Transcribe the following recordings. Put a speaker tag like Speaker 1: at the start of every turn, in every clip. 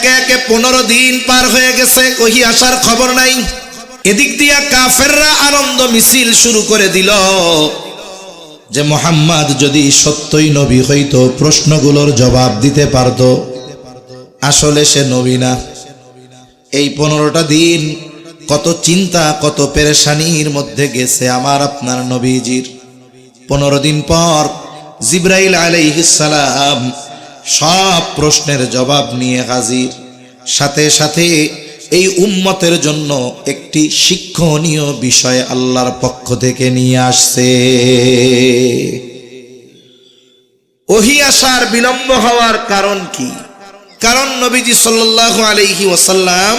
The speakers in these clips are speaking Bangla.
Speaker 1: একে একে 15 দিন পার হয়ে গেছে, ওহি আসার খবর নাই। এদিক দিয়া কাফেররা আনন্দ মিছিল শুরু করে দিল যে মুহাম্মদ যদি সত্যই নবী হইতো প্রশ্নগুলোর জবাব দিতে পারত। আসলে সে নবী না। এই 15টা দিন কত চিন্তা কত পেরেশানির মধ্যে গেছে আমার আপনার নবীজির। 15 দিন পর জিবরাইল আলাইহিস সালাম সব প্রশ্নের জবাব নিয়ে হাজির। সাথে সাথে এই উম্মতের জন্য একটি শিক্ষণীয় বিষয় আল্লাহর পক্ষ থেকে নিয়ে আসছে। ওহী আসার বিলম্ব হওয়ার কারণ কি? কারণ নবীজি সাল্লাল্লাহু আলাইহি ওয়াসাল্লাম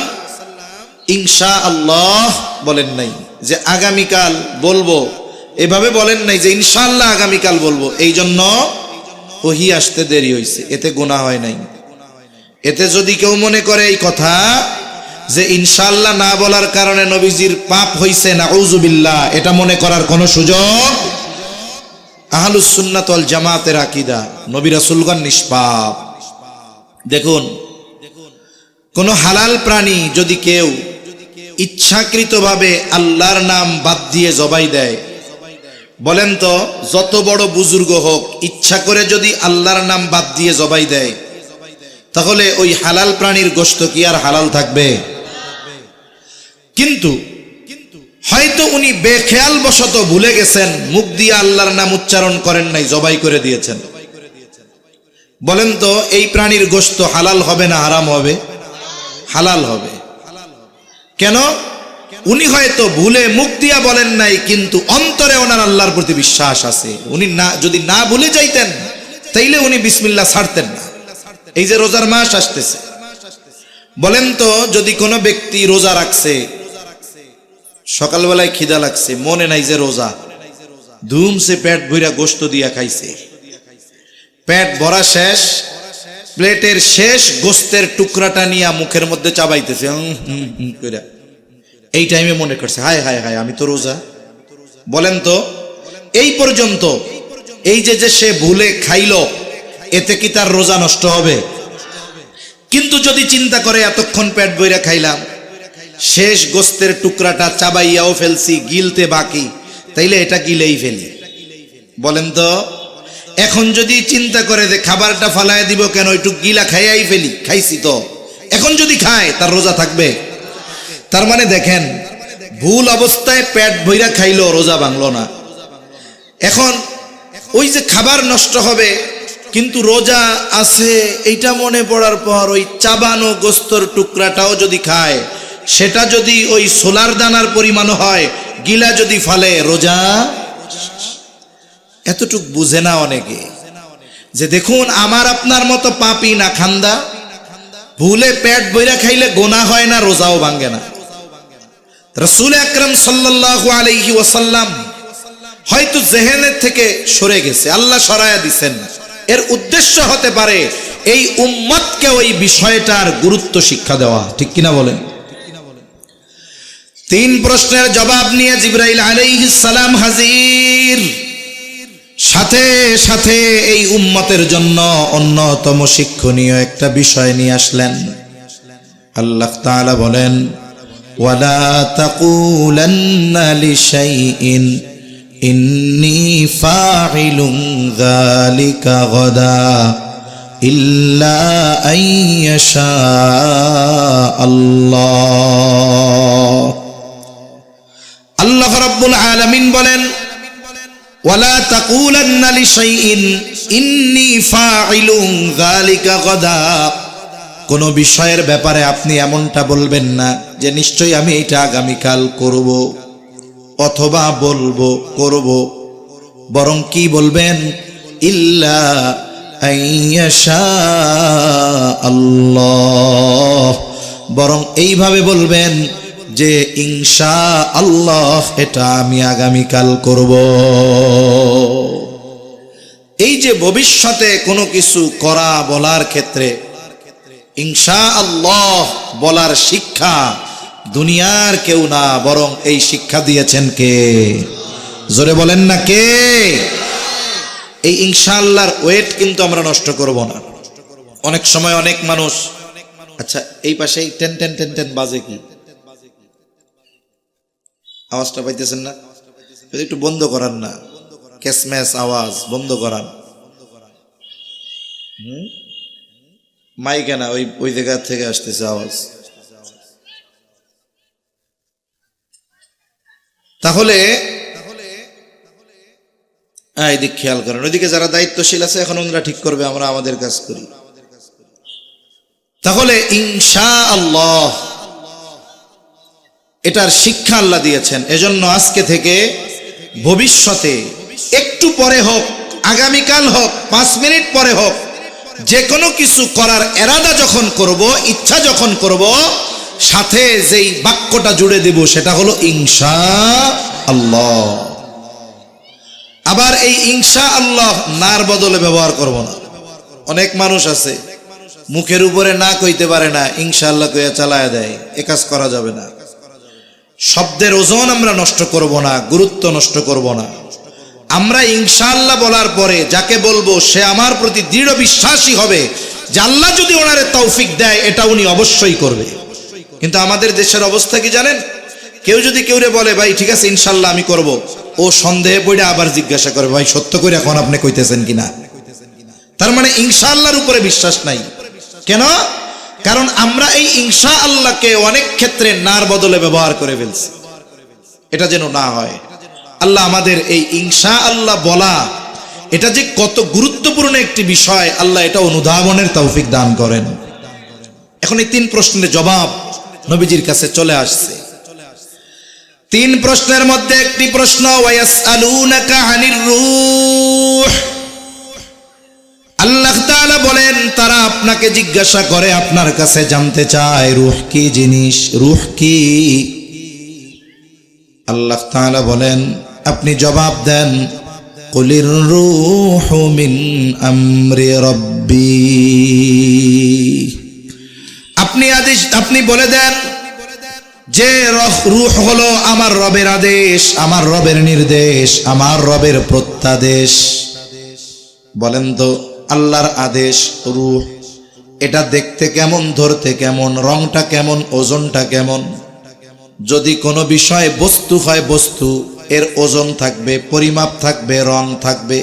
Speaker 1: ইনশাআল্লাহ বলেন নাই যে আগামীকাল বলবো, এভাবে বলেন নাই যে ইনশাআল্লাহ আগামীকাল বলবো। এই জন্য ওহী আসতে দেরি হয়েছে, এতে গুনাহ হয় নাই। এতে যদি কেউ মনে করে এই কথা যে ইনশাআল্লাহ না বলার কারণে নবীজির পাপ হইছে, নাউযুবিল্লাহ, এটা মনে করার কোনো সুযোগ। আহলুস সুন্নাত ওয়াল জামাতের আকীদা, নবী রাসূলগণ নিষ্পাপ। দেখুন, কোন হালাল প্রাণী যদি কেউ ইচ্ছাকৃতভাবে আল্লাহর নাম বাদ দিয়ে জবাই দেয়, বলেন তো যত বড় বুজুর্গ হোক ইচ্ছা করে যদি আল্লাহর নাম বাদ দিয়ে জবাই দেয়, তাহলে ওই হালাল প্রাণীর গোশত কি আর হালাল থাকবে? কিন্তু হয়তো উনি বেখেয়াল বশত ভুলে গেছেন, মুখ দিয়ে আল্লাহর নাম উচ্চারণ করেন নাই, জবাই করে দিয়েছেন। বলেন তো এই প্রাণীর গোশত হালাল হবে না হারাম হবে? হালাল হবে। কেন? উনি হয়তো ভুলে মুখ দিয়া বলেন নাই, কিন্তু অন্তরে ওনার আল্লাহর প্রতি বিশ্বাস আছে। উনি না যদি না ভুলে যাইতেন তাইলে উনি বিসমিল্লাহ ছাড়তেন না। এই যে রোজার মাস আসতেছে, বলেন তো যদি কোনো ব্যক্তি রোজা রাখছে, সকালবেলায় খিদা লাগছে, মনে নাই যে রোজা, ধুমসে পেট ভইরা গোশত দিয়া খাইছে, পেট ভরা শেষ, প্লেটের শেষ গোশতের টুকরাটা নিয়ে মুখের মধ্যে চাবাইতেছে কইরা, এই টাইমে মনে করছে হায় হায় হায় আমি তো রোজা। বলেন তো এই পর্যন্ত এই যে সে ভুলে খাইলো, এতে কি তার রোজা নষ্ট হবে? কিন্তু যদি চিন্তা করে এতক্ষণ পেট ভইরা খাইলাম, শেষ গোশতের টুকরাটা চাবাইয়াও ফেলছি, গিলতে বাকি, তাইলে এটা গিলেই ফেলি। বলেন তো এখন যদি চিন্তা করে যে খাবারটা ফালায় দিব কেন, একটু গিলা খাইয়াই ফেলি, খাইছি তো, এখন যদি খায় তার রোজা থাকবে? তার মানে দেখেন, ভুল অবস্থায় পেট ভইরা খাইলো, রোজা ভাঙলো না। এখন ওই যে খাবার নষ্ট হবে কিন্তু রোজা আছে এইটা মনে পড়ার পর ওই চাবানো গোস্তর টুকরাটাও যদি খায়, সেটা যদি ওই সোলার দানার পরিমাণ হয়, গিলা যদি ফালে, রোজা। এতটুক বুঝে না অনেকে যে দেখুন আমার আপনার মতো পাপী না খান্দা, ভুলে পেট বইরা খাইলে গোনা হয় না, রোজাও ভাঙে না। রাসূল আকরাম সাল্লাল্লাহু আলাইহি ওয়াসাল্লাম হয়তো জেহেনের থেকে সরে গেছে, আল্লাহ সরায়া দিছেন। এর উদ্দেশ্য হতে পারে এই উম্মতকে ওই বিষয়টার গুরুত্ব শিক্ষা দেওয়া, ঠিক কিনা বলেন? 3 প্রশ্নের জবাব নিয়ে জিবরাইল আলাইহিস সালাম হাজির। সাথে সাথে এই উম্মতের জন্য অন্যতম শিক্ষণীয় একটা বিষয় নিয়ে আসলেন। আল্লাহ তাআলা বলেন, ওয়ালা তাকুলান্না লিশাইইন ইন্নী ফাইলুন যালিকা গাদা ইল্লা আইয়াশা আল্লাহ। আল্লাহ রাব্বুল আলামিন বলেন, ওয়ালা তাকুলান্না লিশাইইন ইন্নী ফাইলুন যালিকা গাদা। কোন বিষয়ের ব্যাপারে আপনি এমনটা বলবেন না যে নিশ্চয়ই আমি এটা আগামীকাল করব অথবা বলবো করব, বরং কি বলবেন, ইল্লা আইয়াশা আল্লাহ, বরং এইভাবে বলবেন যে ইনশা আল্লাহ এটা আমি আগামীকাল করব। এই যে ভবিষ্যতে কোনো কিছু করা বলার ক্ষেত্রে ইনশা আল্লাহ বলার শিক্ষা দুনিয়ার কেউ না, বরং এই শিক্ষা দিয়েছেন কে? জোরে বলেন না কে? এই ইনশাআল্লাহর ওয়েট কিন্তু আমরা নষ্ট করব না। অনেক সময় অনেক মানুষ আচ্ছা, এই পাশেই টেন টেন টেন টেন বাজে কি? আওয়াজটা পাইতেছেন না? যদি একটু বন্ধ করান না, ক্যাসম্যাস আওয়াজ বন্ধ করান। মাইকে না, ওই জায়গা থেকে আসতেছে আওয়াজ। তাহলে এদিক খেয়াল করেন, ওইদিকে যারা দায়িত্বশীল আছে এখন ওনারা ঠিক করবে, আমরা আমাদের কাজ করি। তাহলে ইনশাআল্লাহ এটার শিক্ষা আল্লাহ দিয়েছেন। এজন্য আজকে থেকে ভবিষ্যতে একটু পরে হোক, আগামীকাল হোক, 5 মিনিট পরে হোক, যে কোনো কিছু করার এরাদা যখন করব, ইচ্ছা যখন করব, সাথে যেই বাক্যটা জুড়ে দেব সেটা হলো ইনশাআল্লাহ। আবার এই ইনশাআল্লাহ নার বদলে ব্যবহার করব না। অনেক মানুষ আছে মুখের উপরে না কইতে পারে না, ইনশাআল্লাহ কইয়া চালায়া দেয়। এ কাজ করা যাবে না। শব্দের ওজন আমরা নষ্ট করব না, গুরুত্ব নষ্ট করব না। আমরা ইনশাআল্লাহ বলার পরে যাকে বলবো সে আমার প্রতি দৃঢ় বিশ্বাসী হবে যে আল্লাহ যদি ওনারে তৌফিক দেয় এটা উনি অবশ্যই করবে। কিন্তু আমাদের দেশের অবস্থা কি জানেন? কেউ যদি কেউরে বলে ভাই ঠিক আছে ইনশাআল্লাহ আমি করব, ও সন্দেহে পড়ে আবার জিজ্ঞাসা করে ভাই সত্য করে এখন আপনি কইতেছেন কিনা। তার মানে ইনশাআল্লাহর উপরে বিশ্বাস নাই। কেন? কারণ আমরা এই ইনশাআল্লাহকে অনেক ক্ষেত্রে নার বদলে ব্যবহার করে ফেলছি। এটা যেন না হয়। আল্লাহ আমাদের এই ইনশাআল্লাহ বলা এটা যে কত গুরুত্বপূর্ণ একটি বিষয়, আল্লাহ এটা অনুধাবনের তৌফিক দান করেন। এখন এই 3 প্রশ্নের জবাব নবীজির কাছে চলে আসছে। 3 প্রশ্নের মধ্যে একটি প্রশ্ন, ওয়ায়াসআলুনাকা আনির রূহ। আল্লাহ তাআলা বলেন তারা আপনাকে জিজ্ঞাসা করে, আপনার কাছে জানতে চায় রূহ কি জিনিস, রূহ কি। আল্লাহ তাআলা বলেন আপনি জবাব দেন, কুলির রূহু মিন আমরি রাব্বি। আপনি বলে দেন যে রূহ হলো আমার রবের আদেশ, আমার রবের নির্দেশ, আমার রবের প্রত্যাদেশ। বলেন তো আল্লাহর আদেশ রূহ, এটা দেখতে কেমন, ধরতে কেমন, রংটা কেমন, ওজনটা কেমন? যদি কোনো বিষয় বস্তু হয়, বস্তু এর ওজন থাকবে, পরিমাপ থাকবে, রং থাকবে।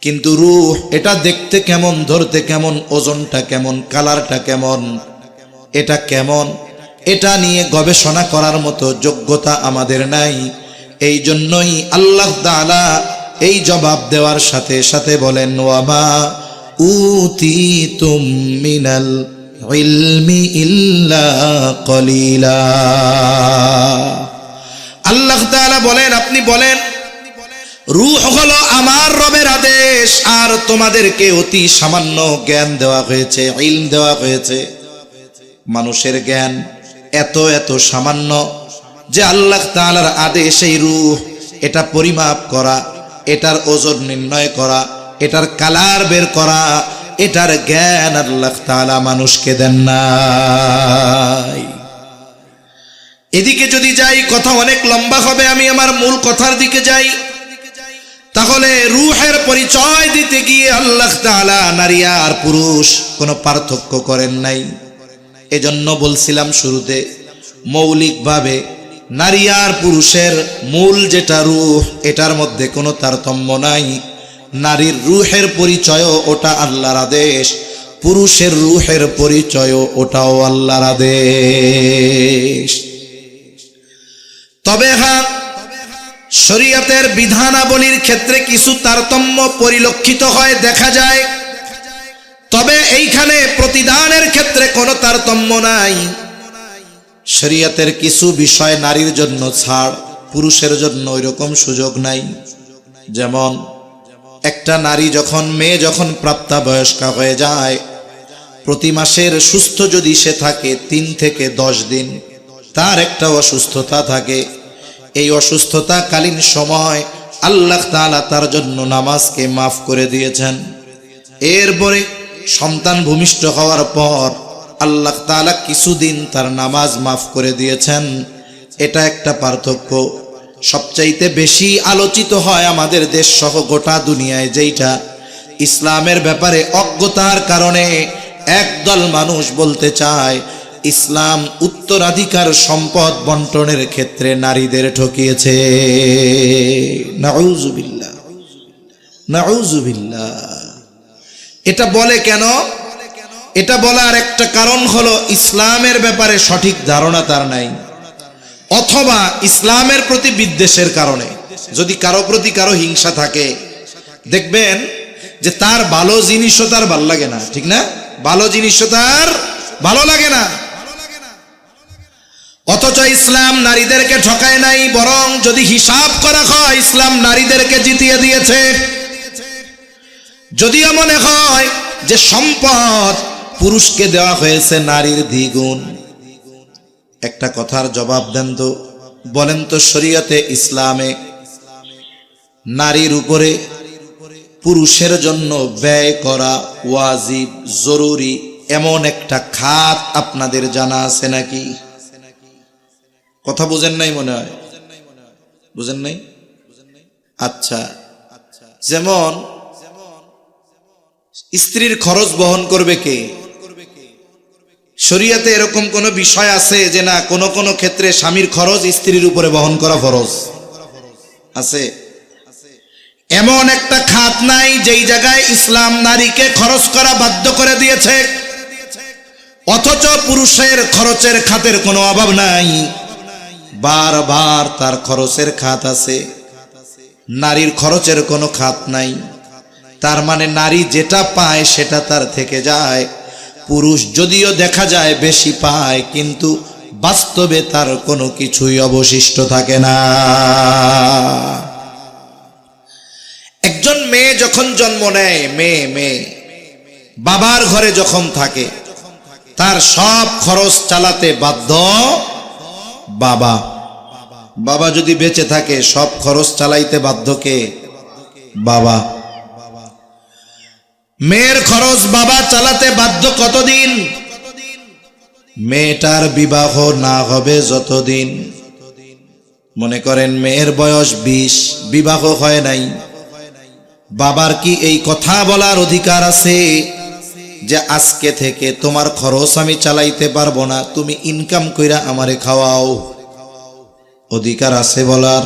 Speaker 1: কিন্তু রূহ এটা দেখতে কেমন, ধরতে কেমন, ওজনটা কেমন, কালারটা কেমন, এটা কেমন, এটা নিয়ে গবেষণা করার মতো যোগ্যতা আমাদের নাই। এই জন্যই আল্লাহ তাআলা এই জবাব দেওয়ার সাথে সাথে বলেন, ওয়ামা উতিতুম মিনাল ইলমি ইল্লা কলিলা। আল্লাহ তাআলা বলেন আপনি বলেন রূহ হলো আমার রবের আদেশ, আর তোমাদেরকে অতি সামান্য জ্ঞান দেওয়া হয়েছে, ইলম দেওয়া হয়েছে। মানুষের জ্ঞান এত এত সামান্য যে আল্লাহ তাআলার আদেশ এই রূহ এটা পরিমাপ করা, এটার ওজন নির্ণয় করা, এটার কালার বের করা, এটার জ্ঞান আল্লাহ তাআলা মানুষকে দেন নাই। এদিকে যদি যাই কথা অনেক লম্বা হবে, আমি আমার মূল কথার দিকে যাই। তাহলে রূহের পরিচয় দিতে গিয়ে আল্লাহ তাআলা নারী আর পুরুষ কোনো পার্থক্য করেন নাই। এজন্য বলছিলাম শুরুতে মৌলিকভাবে নারী আর পুরুষের মূল যেটা রূহ এটার মধ্যে কোনো তারতম্য নাই। নারীর রূহের পরিচয়ও ওটা আল্লাহর আদেশ, পুরুষের রূহের পরিচয়ও ওটাও আল্লাহর আদেশ। তবে হ্যাঁ, শরীয়তের বিধানাবলীর ক্ষেত্রে কিছু তারতম্য পরিলক্ষিত হয়, দেখা যায়। তবে এইখানে প্রতিদানের ক্ষেত্রে কোনো তারতম্য নাই। শরীয়তের কিছু বিষয় নারীর জন্য ছাড়, পুরুষের জন্য ওইরকম সুযোগ নাই। যেমন একটা নারী যখন, মেয়ে যখন প্রাপ্তবয়স্কা হয়ে যায়, প্রতি মাসের সুস্থ যদি সে থাকে 3 থেকে 10 দিন, তার একটা অসুস্থতা থাকে। এই অসুস্থতাকালীন সময় আল্লাহ তাআলা তার জন্য নামাজকে মাফ করে দিয়েছেন। এরপরে সন্তান ভূমিষ্ঠ হওয়ার পর আল্লাহ তাআলা কিছুদিন তার নামাজ মাফ করে দিয়েছেন। এটা একটা পার্থক্য। সবচাইতে বেশি আলোচিত হয় আমাদের দেশ সহ গোটা দুনিয়ায় যেইটা, ইসলামের ব্যাপারে অজ্ঞতার কারণে একদল মানুষ বলতে চায় ইসলাম উত্তরাধিকার সম্পদ বন্টনের ক্ষেত্রে নারীদের ঠকিয়েছে। নাউযুবিল্লাহ, নাউযুবিল্লাহ। এটা বলে কেন? এটা বলার একটা কারণ হলো ইসলামের ব্যাপারে সঠিক ধারণা তার নাই, অথবা ইসলামের প্রতি বিদ্বেষের কারণে। যদি কারো প্রতি কারো হিংসা থাকে, দেখবেন যে তার ভালো জিনিসও তার ভালো লাগে না, ঠিক না? ভালো জিনিসও তার ভালো লাগে না। অথচ ইসলাম নারীদেরকে ঠকায় নাই, বরং যদি হিসাব করা হয় ইসলাম নারীদেরকে জিতিয়ে দিয়েছে। যদিও মনে হয় যে সম্পদ পুরুষকে দেওয়া হয়েছে নারীর দ্বিগুণ। একটা কথার জবাব দেন তো, বলেন তো শরীয়তে ইসলামে নারীর উপরে পুরুষের জন্য ব্যয় করা ওয়াজিব, জরুরি এমন একটা খাত আপনাদের জানা আছে নাকি? কথা বুঝেন নাই মনে হয়, বুঝেন নাই? আচ্ছা, যেমন স্ত্রীর খরচ বহন করবে কে? শরীয়তে এরকম কোন বিষয় আছে যে না কোন কোন ক্ষেত্রে স্বামীর খরচ স্ত্রীর উপরে বহন করা ফরজ আছে? এমন একটা খাত নাই যেই জায়গায় ইসলাম নারীকে খরচ করা বাধ্য করে দিয়েছে, অথচ পুরুষের খরচের খাতের কোনো অভাব নাই, বারবার তার খরচের খাত আছে। নারীর খরচের কোনো খাত নাই। তার মানে নারী যেটা পায় সেটা তার থেকে যায়। পুরুষ যদিও দেখা যায় বেশি পায়, কিন্তু বাস্তবে তার কোনো কিছুই অবশিষ্ট থাকে না। একজন মেয়ে যখন জন্ম নেয়, মেয়ে বাবার ঘরে যখন থাকে, তার সব খরচ চালাতে বাধ্য বাবা। বাবা যদি বেঁচে থাকে সব খরচ চালাইতে বাধ্য কে? বাবা। মেয়ের খরচ বাবা চালাতে বাধ্য কতদিন? মেয়েটার বিবাহ না হবে যতদিন। মনে করেন মেয়ের বয়স 20, বিবাহ হয় নাই, বাবার কি এই কথা বলার অধিকার আছে যে আজকে থেকে তোমার খরচ আমি চালাইতে পারবো না, তুমি ইনকাম কইরা আমারে খাওয়াও? অধিকার আছে বলার?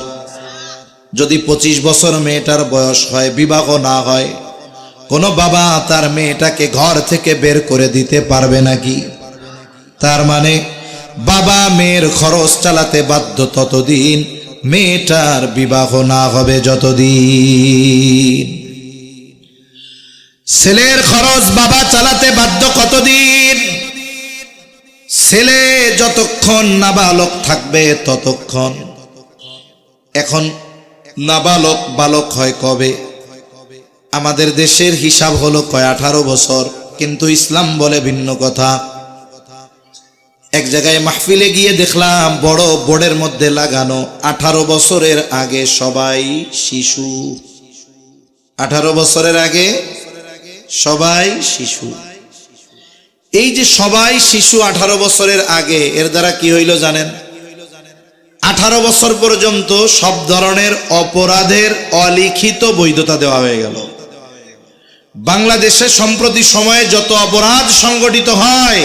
Speaker 1: যদি 25 বছর মেয়েটার বয়স হয়, বিবাহ না হয়, কোন বাবা তার মেয়েটাকে ঘর থেকে বের করে দিতে পারবে নাকি? তার মানে বাবা মেয়ের খরচ চালাতে বাধ্য ততদিন, মেয়েটার বিবাহ না হবে যতদিন। ছেলের খরচ বাবা চালাতে বাধ্য কতদিন? ছেলে যতক্ষণ নাবালক থাকবে ততক্ষণ। এখন নাবালক বালক হয় কবে? আমাদের দেশের হিসাব হলো 18 বছর, কিন্তু ইসলাম বলে ভিন্ন কথা। এক জায়গায় মাহফিলে গিয়ে দেখলাম বড় বোর্ডের মধ্যে লাগানো 18 বছরের আগে সবাই শিশু। 18 বছরের আগে সবাই শিশু। এই যে সবাই শিশু 18 বছরের আগে, এর দ্বারা কি হইল জানেন? 18 বছর পর্যন্ত সব ধরনের অপরাধের অলিখিত বৈধতা দেওয়া হয়ে গেল। বাংলাদেশে সম্প্রতি সময়ে যত অপরাধ সংগঠিত হয়,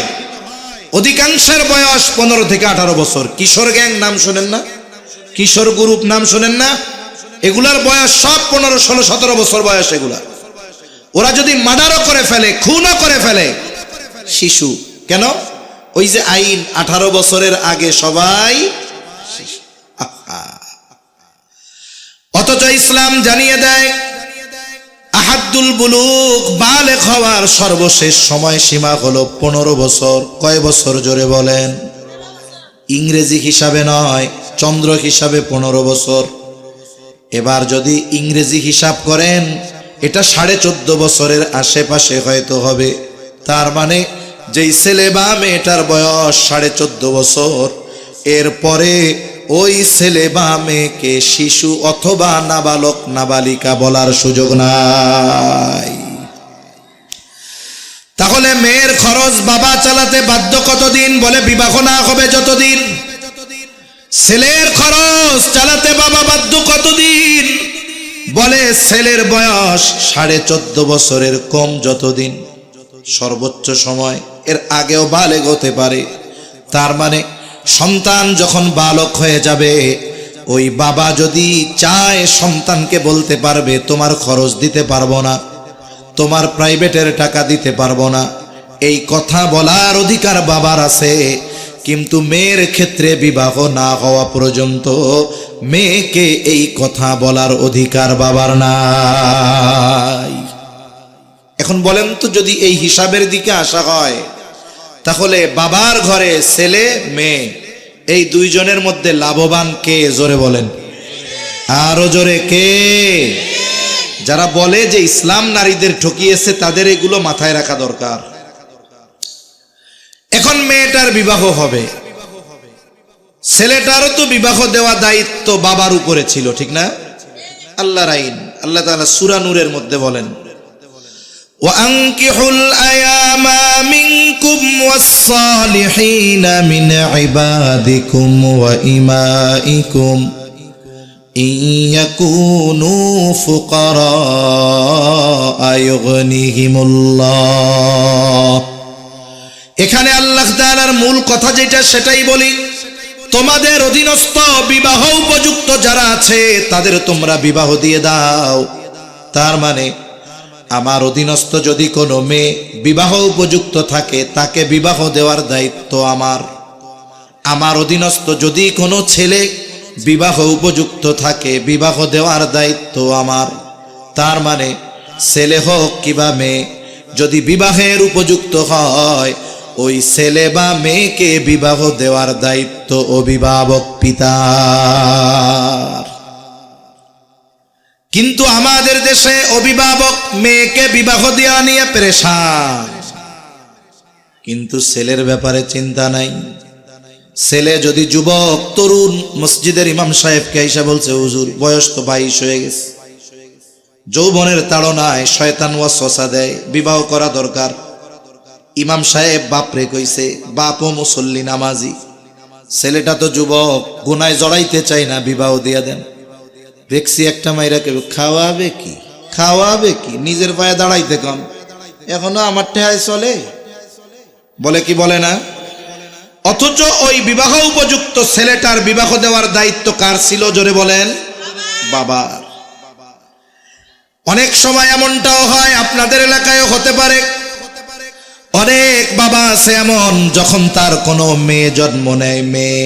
Speaker 1: অধিকাংশের বয়স 15 থেকে 18 বছর। কিশোর গ্যাং নাম শোনেন না? কিশোর গ্রুপ নাম শোনেন না? এগুলার বয়স সব 15, 16, 17 বছর বয়স। এগুলা ওরা যদি মার্ডারও করে ফেলে, খুনও করে ফেলে, শিশু। কেন? ওই যে আইন 18 বছরের আগে সবাই শিশু। অথচ ইসলাম জানিয়ে দেয় আহাদুল বুলুগ, বালেগ হওয়ার সর্বশেষ সময় সীমা হলো 15 বছর। কয় বছর জোরে বলেন? ইংরেজি হিসাবে নয়, চন্দ্র হিসাবে 15 বছর। এবার যদি ইংরেজি হিসাব করেন, এটা 14.5 বছরের আশেপাশে হয়তো হবে। তার মানে যেই ছেলে বা মেয়েটার বয়স 14.5 বছর, এরপরে ওই ছেলে বা মেয়েকে শিশু অথবা নাবালক নাবালিকা বলার সুযোগ নাই। তাহলে মেয়ের খরচ বাবা চালাতে বাধ্য কতদিন? বলে বিবাহ না হবে যতদিন। ছেলের খরচ চালাতে বাবা বাধ্য কতদিন? বলে ছেলের বয়স 14.5 বছরের কম যতদিন। সর্বোচ্চ সময়, এর আগেও বালেগ হতে পারে। তার মানে সন্তান যখন বালক হয়ে যাবে, ওই বাবা যদি চায় সন্তানকে বলতে পারবে তোমার খরচ দিতে পারবো না, তোমার প্রাইভেটের টাকা দিতে পারবো না, এই কথা বলার অধিকার বাবার আছে। কিন্তু মেয়ের ক্ষেত্রে বিবাহ না হওয়া পর্যন্ত মেয়েকে এই কথা বলার অধিকার বাবার নাই। এখন বলেন তো, যদি এই হিসাবের দিকে আসা হয়, তাহলে বাবার ঘরে ছেলে মেয়ে এই দুইজনের মধ্যে লাভবান কে? জোরে বলেন, আরো জোরে কে? যারা বলে যে ইসলাম নারীদের ঠকিয়েছে, তাদের এগুলো মাথায় রাখা দরকার। এখন মেয়েটার বিবাহ হবে, ছেলেটারও তো বিবাহ দেওয়া দায়িত্ব বাবার উপরে ছিল, ঠিক না? আল্লাহর আইন, আল্লাহ তাআলা সূরা নূরের মধ্যে বলেন, وَأَنكِحُوا الْأَيَامَ مِنكُمْ وَالصَّالِحِينَ مِنْ عِبَادِكُمْ وَإِمَائِكُمْ إِنْ يَكُونُوا فُقَرَاءَ يُغْنِهِمُ اللَّهُ। এখানে আল্লাহ তাআলার মূল কথা যেটা, সেটাই বলি, তোমাদের অধীনস্থ বিবাহ উপযুক্ত যারা আছে তাদের তোমরা বিবাহ দিয়ে দাও। তার মানে আমার অধীনস্থ যদি কোনো মেয়ে বিবাহ উপযুক্ত থাকে, তাকে বিবাহ দেওয়ার দায়িত্ব আমার। আমার অধীনস্থ যদি কোনো ছেলে বিবাহ উপযুক্ত থাকে, বিবাহ দেওয়ার দায়িত্ব আমার। তার মানে ছেলে হোক কিবা মেয়ে, যদি বিবাহের উপযুক্ত হয়, ওই ছেলে বা মেয়েকে বিবাহ দেওয়ার দায়িত্ব অভিভাবক পিতার। কিন্তু আমাদের দেশে অভিভাবক মেয়েকে বিবাহ দেওয়া নিয়ে পেরেশান, কিন্তু ছেলের ব্যাপারে চিন্তা নাই। ছেলে যদি যুবক তরুণ, মসজিদের ইমাম সাহেবকে আইসা বলছে, হুজুর বয়স তো 22 হয়ে গেছে, যৌবনের তাড়নায় শয়তান ওয়াসওয়াসা দেয়, বিবাহ করা দরকার। ইমাম সাহেব বাপরে কইছে, বাপও মুসল্লি নামাজি, ছেলেটা তো যুবক, গুনায় জড়াইতে চাই না, বিবাহ দিয়ে দেন। দেখছি একটা মাইরা কেউ খাওয়াবে কি, খাওয়াবে কি, নিজের পায়ে দাঁড়াইতে কম, এখনো আমার ঠেহায় চলে, বলে কি বলে না? অথচ ওই বিবাহ উপযুক্ত ছেলেটার বিবাহ দেওয়ার দায়িত্ব কার ছিল? জোরে বলেন, বাবার। অনেক সময় এমনটাও হয়, আপনাদের এলাকায়ও হতে পারে, অনেক বাবা আছে এমন, যখন তার কোনো মেয়ে জন্ম নেয়, মেয়ে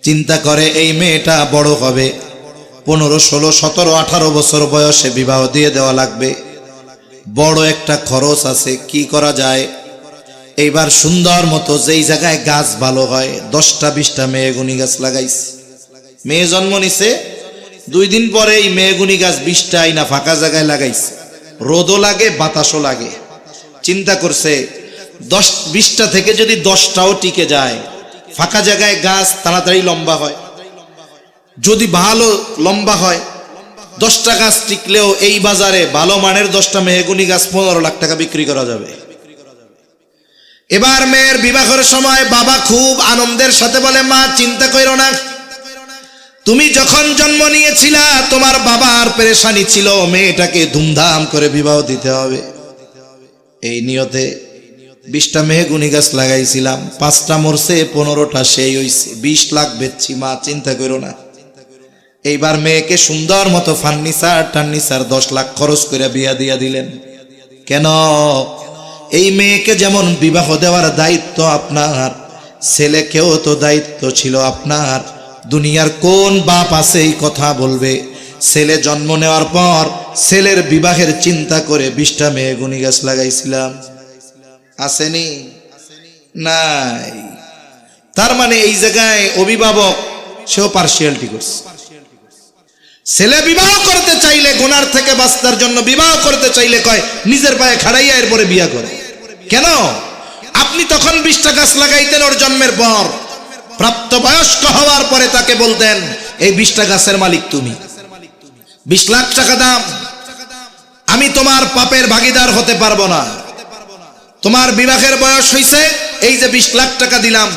Speaker 1: চিন্তা করে এই মেয়েটা বড় হবে, 15, 16, 17, 18 বছর বয়সে বিবাহ দিয়ে দেওয়া লাগবে, বড় একটা খরচ আছে, কি করা যায়? এইবার সুন্দর মতো যেই জায়গায় গাছ ভালো হয়, 10টা 20টা মেয়েগুনি গাছ লাগাইছে। মেয়ে জন্ম নিছে, 2 দিন পরে এই মেয়েগুনি গাছ 20টা আইনা ফাঁকা জায়গায় লাগাইছে, রোদও লাগে বাতাসও লাগে। চিন্তা করছে 10-20টা থেকে যদি 10টাও টিকে যায়, ফাঁকা জায়গায় গাছ তাড়াতাড়ি লম্বা হয়, যদি ভালো লম্বা হয়, 10টা গাছ টিকলেও এই বাজারে ভালো মানের 10টা মেহগুনি গাছ 15 লাখ টাকা বিক্রি করা যাবে। এবার মেয়ের বিবাহের সময় বাবা খুব আনন্দের সাথে বলে, মা চিন্তা করো না, তুমি যখন জন্ম নিয়েছিলা তোমার বাবার পেরেশানি ছিল, মেয়েটাকে ধুমধাম করে বিবাহ দিতে হবে। এই নিয়তে 20টা মেহগুনি গাছ লাগাইছিলাম, 5টা মরছে, 15টা সেই হইছে, 20 লাখ বেচছি, মা চিন্তা করো না। এইবার মেয়েকে সুন্দর মতো ফার্নিচার 10 লাখ খরচ করে বিয়া দিয়া দিলেন। কেন? এই মেয়েকে যেমন বিবাহ দেওয়ার দায়িত্ব আপনার, ছেলেকেও তো দায়িত্ব ছিল আপনার। দুনিয়ার কোন বাপ আছে এই কথা বলবে? ছেলে জন্ম নেওয়ার পর ছেলের বিবাহের চিন্তা করে 20টা মেহগুনি গাছ লাগাইছিলাম, আসেনি? নাই। তার মানে এই জায়গায় অভিভাবক সেও পার্সিয়ালিটি করছে। ছেলে বিবাহ করতে চাইলে, গুনার থেকে বাঁচার জন্য বিবাহ করতে চাইলে কয় নিজের পায়ে খাড়াইয়া এরপরে বিয়া করে। কেন? আপনি তখন 20টা গাছ লাগাইতেন ওর জন্মের পর, প্রাপ্তবয়স্ক হওয়ার পরে তাকে বলতেন এই 20টা গাছের মালিক তুমি, 20 লাখ টাকা দাম, আমি তোমার পাপের ভাগীদার হতে পারবো না। তোমার বিবাহের বয়স হইছে, এই যে 20 লাখ টাকা দিলাম,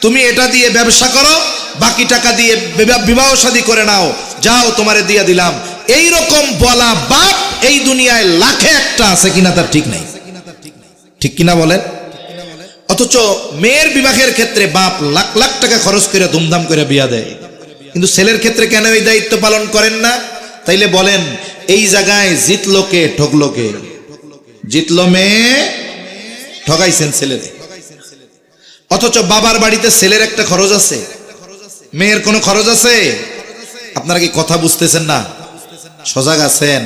Speaker 1: তুমি এটা দিয়ে ব্যবসা করো, বাকি টাকা দিয়ে বিবাহ শাদী করে নাও, যাও তোমারে দিয়ে দিলাম। এই রকম বলা বাপ এই দুনিয়ায় লাখে একটা আছে কিনা তার ঠিক নাই। ঠিক কিনা বলেন? অথচ মেয়ের বিবাহের ক্ষেত্রে বাপ লাখ লাখ টাকা খরচ করে ধুমধাম করে বিয়া দেয়, কিন্তু ছেলের ক্ষেত্রে কেন এই দায়িত্ব পালন করেন না? তাইলে বলেন এই জায়গায় জিতলো কে, ঠকলো কে? জিতলো মেয়ে, ঠকাইছেন ছেলেরে। অথচ বাবার বাড়িতে ছেলের একটা খরচ আছে, মেয়ের কোনো খরচ আছে? আপনারা কি কথা বুঝতেছেন না? সজাগ আছেন?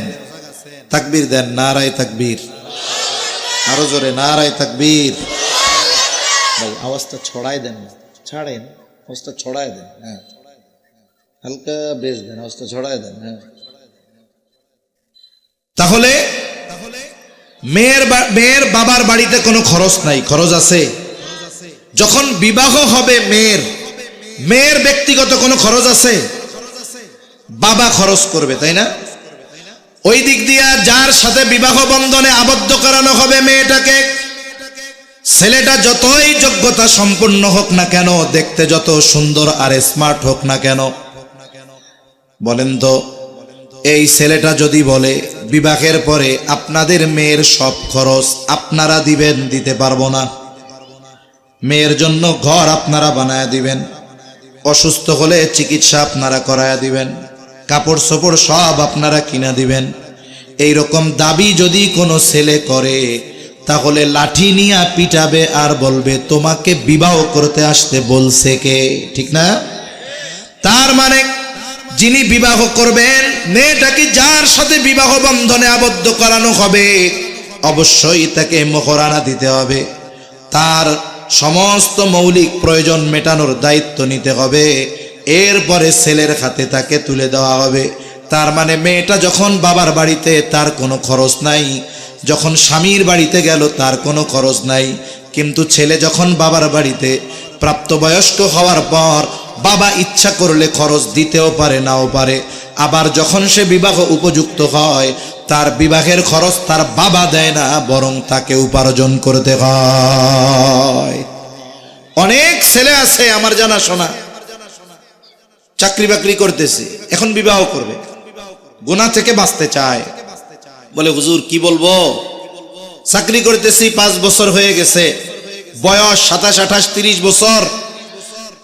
Speaker 1: তাকবীর দেন, নারায়ে তাকবীর, আরো জোরে নারায়ে তাকবীর। ভাই আওয়াজটা ছড়াই দেন, ছাড়েন আওয়াজটা ছড়াই দেন, হ্যাঁ হালকা বেশ দেন, আওয়াজটা ছড়াই দেন। হ্যাঁ, তাহলে মেয়ের বাবার বাড়িতে কোনো খরচ নাই, খরচ আছে? যখন বিবাহ হবে মেয়ের ব্যক্তিগত কোনো খরচ আছে? বাবা খরচ করবে, তাই না? ওই দিক দিয়া যার সাথে বিবাহ বন্ধনে আবদ্ধ করানো হবে মেয়েটাকে, ছেলেটা যতই যোগ্যতা সম্পন্ন হোক না কেন, দেখতে যত সুন্দর আর স্মার্ট হোক না কেন, বলেন তো এই ছেলেটা যদি বলে বিবাহের পরে আপনাদের মেয়ের সব খরচ আপনারা দিবেন, দিতে পারবো না। মেয়ের জন্য ঘর আপনারা বানায় দিবেন, অসুস্থ হলে চিকিৎসা আপনারা করায়া দিবেন, কাপড় চোপড় সব আপনারা কিনা দিবেন, এই রকম দাবি যদি কোনো ছেলে করে, তাহলে লাঠি নিয়ে পিটাবে আর বলবে তোমাকে বিবাহ করতে আসতে বলছে কে? ঠিক না? তার মানে যিনি বিবাহ করবেন, মেয়েটাকে যার সাথে বিবাহ বন্ধনে আবদ্ধ করানো হবে, অবশ্যই তাকে মোহরানা দিতে হবে, তার সমস্ত মৌলিক প্রয়োজন মেটানোর দায়িত্ব নিতে হবে, এরপরে ছেলের হাতে তাকে তুলে দেওয়া হবে। তার মানে মেয়েটা যখন বাবার বাড়িতে তার কোনো খরচ নাই, যখন স্বামীর বাড়িতে গেল তার কোনো খরচ নাই, কিন্তু ছেলে যখন বাবার বাড়িতে প্রাপ্তবয়স্ক হওয়ার পর বাবা ইচ্ছা করলে খরচ দিতেও পারে, নাও পারে। আবার যখন সে বিবাহ উপযুক্ত হয়, তার বিবাহের খরচ তার বাবা দেয় না, বরং তাকে উপার্জন করতে হয়। অনেক ছেলে আছে আমার জানা শোনা, চাকরি বাকরি করতেছে, এখন বিবাহ করবে, গুনাহ থেকে বাঁচতে চায়, বলে হুজুর কি বলবো, চাকরি করতেছি 5 বছর হয়ে গেছে, বয়স 27, 28, 30 বছর,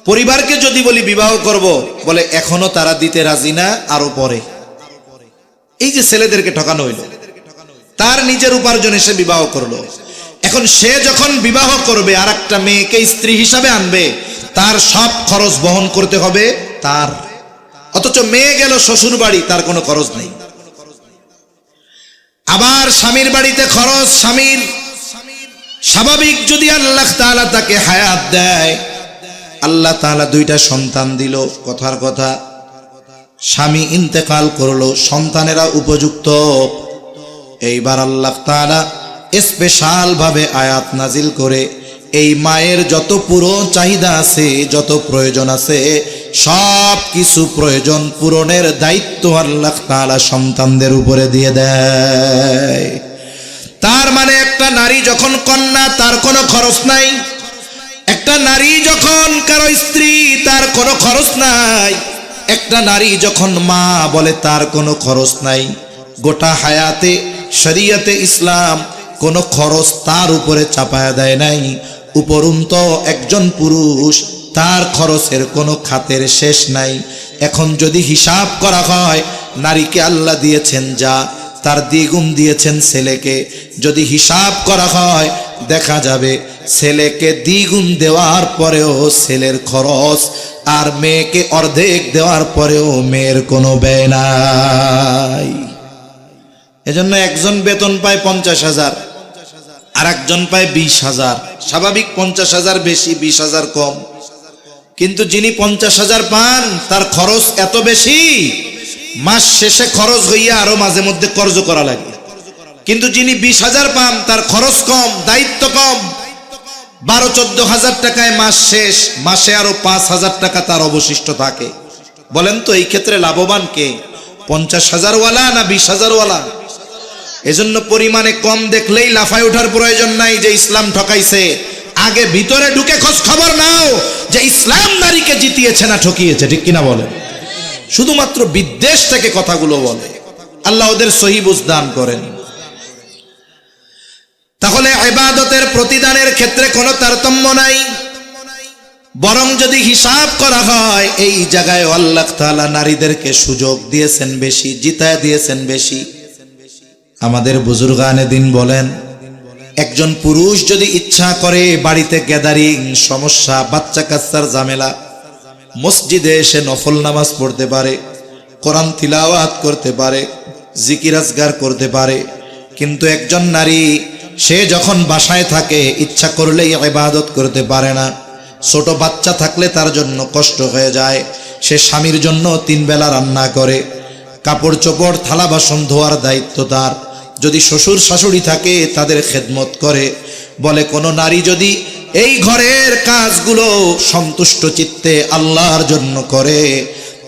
Speaker 1: পরিবারকে যদি বলি বিবাহ করব, বলে এখনো তারা দিতে রাজি না, আরো পরে। এই যে ছেলেদেরকে ঠকানো হইল, তার নিজের উপার্জনে সে বিবাহ করলো, এখন সে যখন বিবাহ করবে আর একটা মেয়েকে স্ত্রী হিসাবে আনবে, তার সব খরচ বহন করতে হবে তার। অথচ মেয়ে গেল শ্বশুর বাড়ি, তার কোনো খরচ নেই। আবার স্বামীর বাড়িতে খরচ, স্বামীর স্বাভাবিক যদি আল্লাহ তাআলা তাকে হায়াত দেয়, আল্লাহ তাআলা 2টা সন্তান দিল, কথার কথা, স্বামী ইন্তেকাল করলো, সন্তানেরা উপযুক্ত, এইবার আল্লাহ তাআলা স্পেশাল ভাবে আয়াত নাজিল করে এই মায়ের যত পুরো চাহিদা আছে, যত প্রয়োজন আছে, সব কিছু প্রয়োজন পূরণের দায়িত্ব আল্লাহ তাআলা সন্তানদের উপরে দিয়ে দেয়। তার মানে একটা নারী যখন কন্যা, তার কোনো খরচ নাই, একটা নারী যখন কারো স্ত্রী, তার কোনো খরচ নাই, একটা নারী যখন মা বলে, তার কোনো খরচ নাই। গোটা হায়াতে শরীয়তে ইসলাম কোনো খরচ তার উপরে চাপায়া দেয় নাই। উপরন্তু একজন পুরুষ, তার খরচের কোনো খাতের শেষ নাই। এখন যদি হিসাব করা হয়, নারীকে আল্লাহ দিয়েছেন যা, তার দ্বিগুণ দিয়েছেন ছেলেকে। যদি হিসাব করা হয়, দেখা যাবে ছেলেকে দ্বিগুণ দেওয়ার পরেও ছেলের খরচ, আর মেয়েকে অর্ধেক দেওয়ার পরেও মেয়ের কোনো ব্যয় নাই। এজন্য একজন বেতন পায় 50,000, আর একজন পায় 20,000। স্বাভাবিক 50,000 বেশি, 20,000 কম। কিন্তু যিনি 50,000 পান, তার খরচ এত বেশি, মাস শেষে খরচ হইয়া আরো মাঝে মধ্যে কর্জ করা লাগে। কিন্তু যিনি 20,000 পান, তার খরচ কম, দায়িত্ব কম, 12-14,000 টাকায় মাস শেষ, মাসে আরো 5,000 টাকা তার অবশিষ্ট থাকে। বলেন তো এই ক্ষেত্রে লাভবান কে, 50,000 ওয়ালা না 20,000 ওয়ালা? এজন্য পরিমাণে কম দেখলেই লাফায় ওঠার প্রয়োজন নাই যে ইসলাম ঠকাইছে। আগে ভিতরে ঢুকে খোঁজ খবর নাও যে ইসলাম নারীকে জিতিয়েছে না ঠকিয়েছে, ঠিক কিনা বলেন? শুধুমাত্র বিদ্বেষ থেকে কথাগুলো বলে। আল্লাহ ওদের সহি বুঝ দান করেন। তাহলে ইবাদতের প্রতিদানের ক্ষেত্রে কোনো তারতম্য নাই। বরং যদি হিসাব করা হয়, এই জায়গায় আল্লাহ তাআলা নারীদেরকে সুযোগ দিয়েছেন বেশি, জিতায় দিয়েছেন বেশি। আমাদের বুজুর্গানে দিন বলেন, একজন পুরুষ যদি ইচ্ছা করে বাড়িতে গ্যাদারিং, সমস্যা, বাচ্চা কাচ্চার ঝামেলা, মসজিদে এসে নফল নামাজ পড়তে পারে, কোরআন তিলাওয়াত করতে পারে, জিকির আজগার করতে পারে। কিন্তু একজন নারী সে যখন বাসায় থাকে ইচ্ছা করলেই ইবাদত করতে পারে না। ছোট বাচ্চা থাকলে তার জন্য কষ্ট হয়ে যায়। সে স্বামীর জন্য 3 বেলা রান্না করে, কাপড় চোপড় থালা বাসন ধোয়ার দায়িত্ব তার। যদি শ্বশুর শাশুড়ি থাকে তাদের খেদমত করে। বলে কোনো নারী যদি এই ঘরের কাজগুলো সন্তুষ্ট চিত্তে আল্লাহর জন্য করে,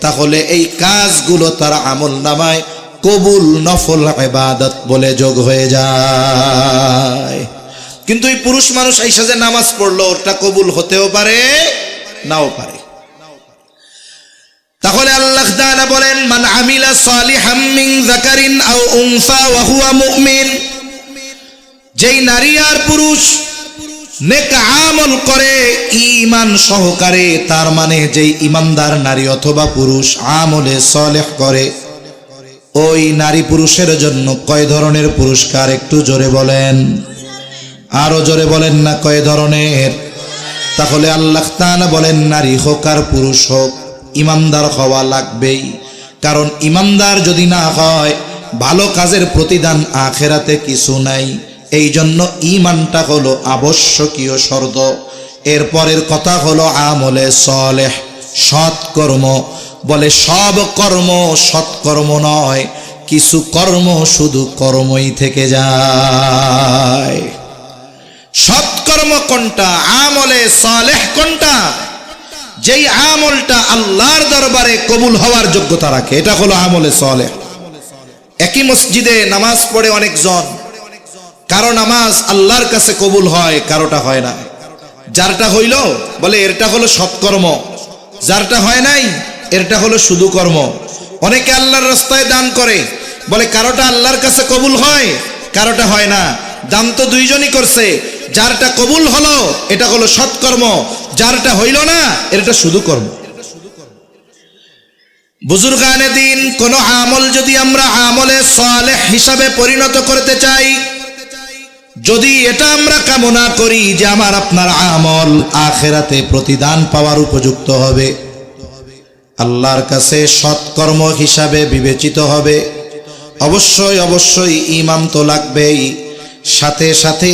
Speaker 1: তাহলে এই কাজগুলো তার আমল নামায় কবুল নফল ইবাদত বলে যোগ হয়ে যায়। কিন্তু এই পুরুষ মানুষ আইসা যে নামাজ পড়লো, ওটা কবুল হতেও পারে, নাও পারে। তাহলে আল্লাহ তাআলা বলেন, মান আমিলা সালিহাম মিন যাকারিন আও উনসা ওয়া হুয়া মুমিন, যেই নারী আর পুরুষ নেক আমল করে ঈমান সহকারে, তার মানে যেই ঈমানদার নারী অথবা পুরুষ আমলে সালেহ করে, ওই নারী পুরুষের জন্য কয় ধরনের পুরস্কার একটু জোরে বলেন, আরো জোরে বলেন না কয় ধরনের? তাহলে আল্লাহ তাআলা বলেন, নারী হোক আর পুরুষ হোক ঈমানদার হওয়া লাগবেই। কারণ ঈমানদার যদি না হয়, ভালো কাজের প্রতিদান আখিরাতে কিছু নাই। এই জন্য ঈমানটা হলো আবশ্যকীয় শর্ত। এরপরের কথা হলো আমলে সালেহ, সৎকর্ম। বলে সব কর্ম সৎকর্ম নয়, কিছু কর্ম শুধু কর্মই থেকে যায়। সৎকর্ম কোনটা, আমলে সালেহ কোনটা? যেই আমলটা আল্লাহর দরবারে কবুল হওয়ার যোগ্যতা রাখে, এটা হলো আমলে সালেহ। একই মসজিদে নামাজ পড়ে অনেকজন, কারো নামাজ আল্লাহর কাছে কবুল হয়, কারোটা হয় না। যারটা হইল বলে এরটা হলো সৎকর্ম, যারটা হয় নাই এরটা হলো শুধু কর্ম। অনেকে আল্লাহর রাস্তায় দান করে, বলে কারোটা আল্লাহর কাছে কবুল হয়, কারোটা হয় না। দান তো দুইজনই করছে, যারটা কবুল হলো এটা হলো সৎকর্ম, যারটা হইল না এটা শুধু কর্ম। বুজুর্গানে দিন, কোন আমল যদি আমরা আমলে সালেহ হিসাবে পরিণত করতে চাই, যদি এটা আমরা কামনা করি যে আমার আপনার আমল আখিরাতে প্রতিদান পাওয়ার উপযুক্ত হবে, আল্লাহর কাছে সৎকর্ম হিসাবে বিবেচিত হবে, অবশ্যই অবশ্যই ঈমান তো লাগবেই। সাথে সাথে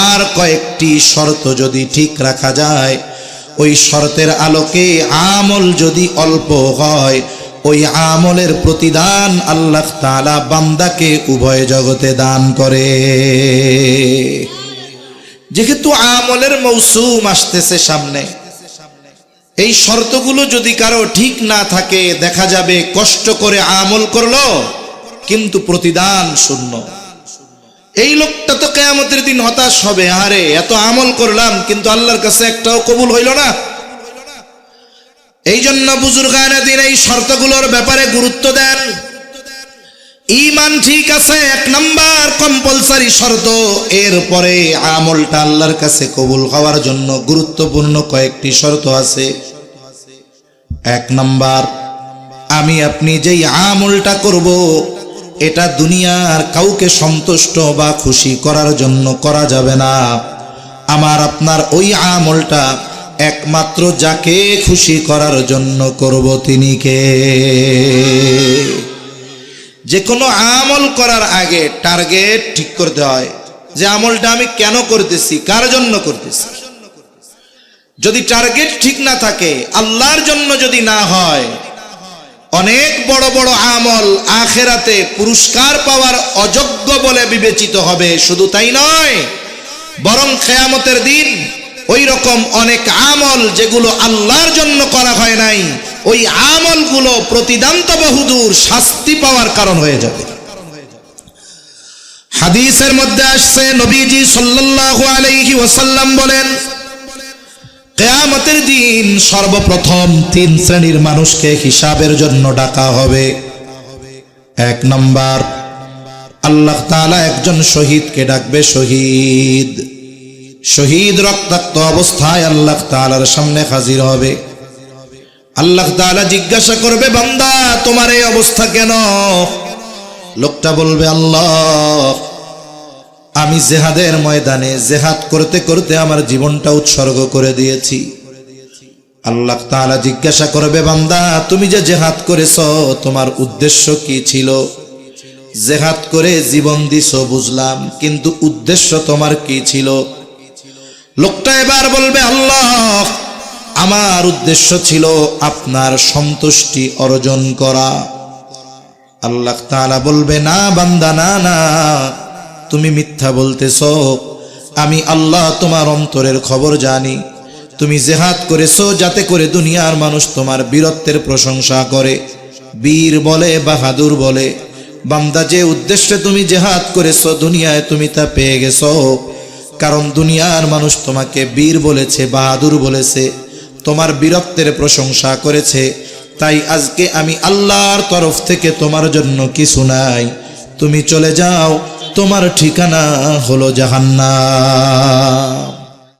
Speaker 1: আর কয়েকটি শর্ত যদি ঠিক রাখা যায়, ওই শর্তের আলোকে আমল যদি অল্প হয়, ওই আমলের প্রতিদান আল্লাহ তাআলা বান্দাকে উভয় জগতে দান করে। যেহেতু আমলের মৌসুম আসতেছে সামনে, এই শর্তগুলো যদি কারো ঠিক না থাকে, দেখা যাবে কষ্ট করে আমল করলো কিন্তু প্রতিদান শূন্য। এই লোকটা তো কিয়ামতের দিন হতাশ হবে, আরে এত আমল করলাম কিন্তু আল্লাহর কাছে একটাও কবুল হইল না। এই জন্য বুজুর্গানে দিন এই শর্তগুলোর ব্যাপারে গুরুত্ব দেন। ঈমান ঠিক আছে, 1 নাম্বার কম্পালসারি শর্ত। এরপরে আমলটা আল্লাহর কাছে কবুল হওয়ার জন্য গুরুত্বপূর্ণ কয়েকটি শর্ত আছে। 1 নাম্বার, আমি আপনি যেই আমলটা করব, এটা দুনিয়ার কাউকে সন্তুষ্ট বা খুশি করার জন্য করা যাবে না। আমার আপনার ওই আমলটা একমাত্র যাকে খুশি করার জন্য করব, তিনি কে? যে কোনো আমল করার আগে টার্গেট ঠিক করতে হয় যে আমলটা আমি কেন করতেছি, কার জন্য করতেছি। যদি টার্গেট ঠিক না থাকে, আল্লাহর জন্য যদি না হয়, অনেক বড় বড় আমল আখিরাতে পুরস্কার পাওয়ার অযোগ্য বলে বিবেচিত হবে। শুধু তাই নয়, বরং কিয়ামতের দিন ওই রকম অনেক আমল যেগুলো আল্লাহর জন্য করা হয় নাই, ওই আমলগুলো প্রতিদান তো বহুদূর, শাস্তি পাওয়ার কারণ হয়ে যাবে। হাদিসের মধ্যে আসছে, নবীজি সাল্লাল্লাহু আলাইহি ওয়াসাল্লাম বলেন, কিয়ামতের দিন সর্বপ্রথম 3 শ্রেণীর মানুষকে হিসাবের জন্য ডাকা হবে। 1 নাম্বার, আল্লাহ তাআলা একজন শহীদকে ডাকবে, শহীদ। শহীদ রক্তাক্ত অবস্থায় আল্লাহ তাআলার সামনে হাজির হবে। আল্লাহ তাআলা জিজ্ঞাসা করবে, বান্দা তোমার এই অবস্থা কেন? লোকটা বলবে, আল্লাহ আমি জেহাদের ময়দানে জেহাদ করতে করতে আমার জীবনটা উৎসর্গ করে দিয়েছি। আল্লাহ তাআলা জিজ্ঞাসা করবে, বান্দা তুমি যে জেহাদ করেছো তোমার উদ্দেশ্য কি ছিল? জেহাদ করে জীবন দিছো বুঝলাম, কিন্তু উদ্দেশ্য তোমার কি ছিল? লোকটা এবার বলবে, আল্লাহ আমার উদ্দেশ্য ছিল আপনার সন্তুষ্টি অর্জন করা। আল্লাহ তাআলা বলবে, না বান্দা, না না, তুমি মিথ্যা বলতেছো। আমি আল্লাহ তোমার অন্তরের খবর জানি। তুমি জেহাদ করেছো যাতে করে দুনিয়ার মানুষ তোমার বীরত্বের প্রশংসা করে, বীর বলে, বাহাদুর বলে। বান্দা যে উদ্দেশ্যে তুমি জেহাদ করেছো দুনিয়ায় তুমি তা পেয়ে গেছো। কারণ দুনিয়ার মানুষ তোমাকে বীর বলেছে, বাহাদুর বলেছে, তোমার বীরত্বের প্রশংসা করেছে। তাই আজকে আমি আল্লাহর তরফ থেকে তোমার জন্য কিছু নাই, তুমি চলে যাও, তোমার ঠিকানা হলো জাহান্নাম।